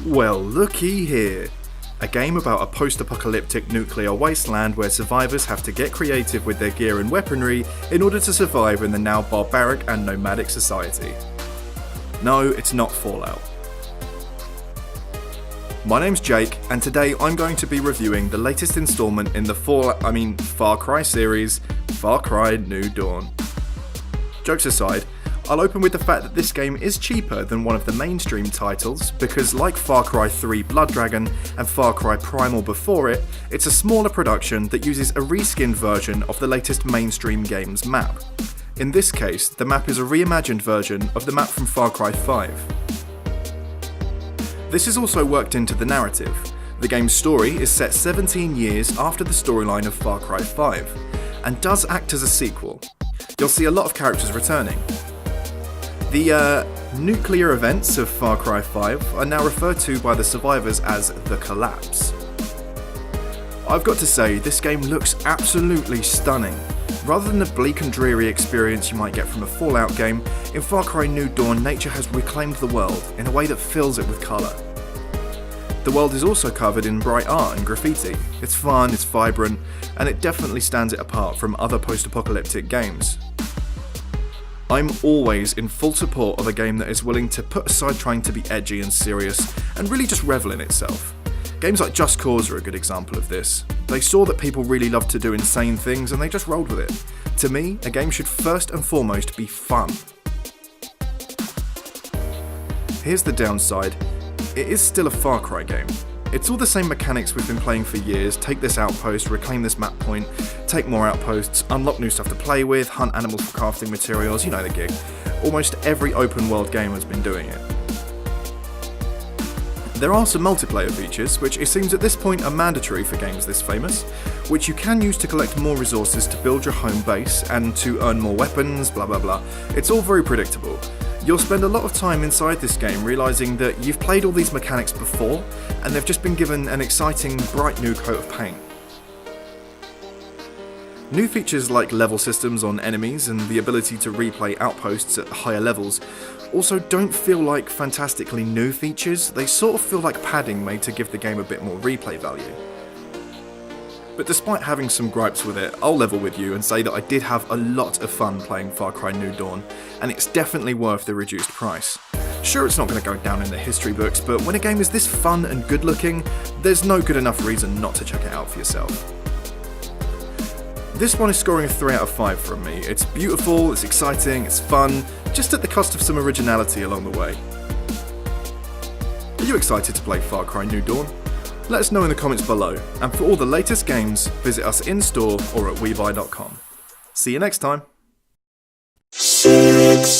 Well, looky here. A game about a post-apocalyptic nuclear wasteland where survivors have to get creative with their gear and weaponry in order to survive in the now barbaric and nomadic society. No, it's not Fallout. My name's Jake, and today I'm going to be reviewing the latest installment in the Far Cry series, Far Cry New Dawn. Jokes aside, I'll open with the fact that this game is cheaper than one of the mainstream titles because, like Far Cry 3 Blood Dragon and Far Cry Primal before it, it's a smaller production that uses a reskinned version of the latest mainstream game's map. In this case, the map is a reimagined version of the map from Far Cry 5. This is also worked into the narrative. The game's story is set 17 years after the storyline of Far Cry 5, and does act as a sequel. You'll see a lot of characters returning. The nuclear events of Far Cry 5 are now referred to by the survivors as the Collapse. I've got to say, this game looks absolutely stunning. Rather than the bleak and dreary experience you might get from a Fallout game, in Far Cry New Dawn nature has reclaimed the world in a way that fills it with colour. The world is also covered in bright art and graffiti. It's fun, it's vibrant, and it definitely stands it apart from other post-apocalyptic games. I'm always in full support of a game that is willing to put aside trying to be edgy and serious and really just revel in itself. Games like Just Cause are a good example of this. They saw that people really love to do insane things and they just rolled with it. To me, a game should first and foremost be fun. Here's the downside. It is still a Far Cry game. It's all the same mechanics we've been playing for years: take this outpost, reclaim this map point, take more outposts, unlock new stuff to play with, hunt animals for crafting materials, you know the gig. Almost every open world game has been doing it. There are some multiplayer features, which it seems at this point are mandatory for games this famous, which you can use to collect more resources to build your home base and to earn more weapons, blah blah blah. It's all very predictable. You'll spend a lot of time inside this game realising that you've played all these mechanics before, and they've just been given an exciting, bright new coat of paint. New features like level systems on enemies and the ability to replay outposts at higher levels also don't feel like fantastically new features. They sort of feel like padding made to give the game a bit more replay value. But despite having some gripes with it, I'll level with you and say that I did have a lot of fun playing Far Cry New Dawn, and it's definitely worth the reduced price. Sure, it's not going to go down in the history books, but when a game is this fun and good looking, there's no good enough reason not to check it out for yourself. This one is scoring a 3 out of 5 from me. It's beautiful, it's exciting, it's fun, just at the cost of some originality along the way. Are you excited to play Far Cry New Dawn? Let us know in the comments below, and for all the latest games, visit us in-store or at webuy.com. See you next time! CeX.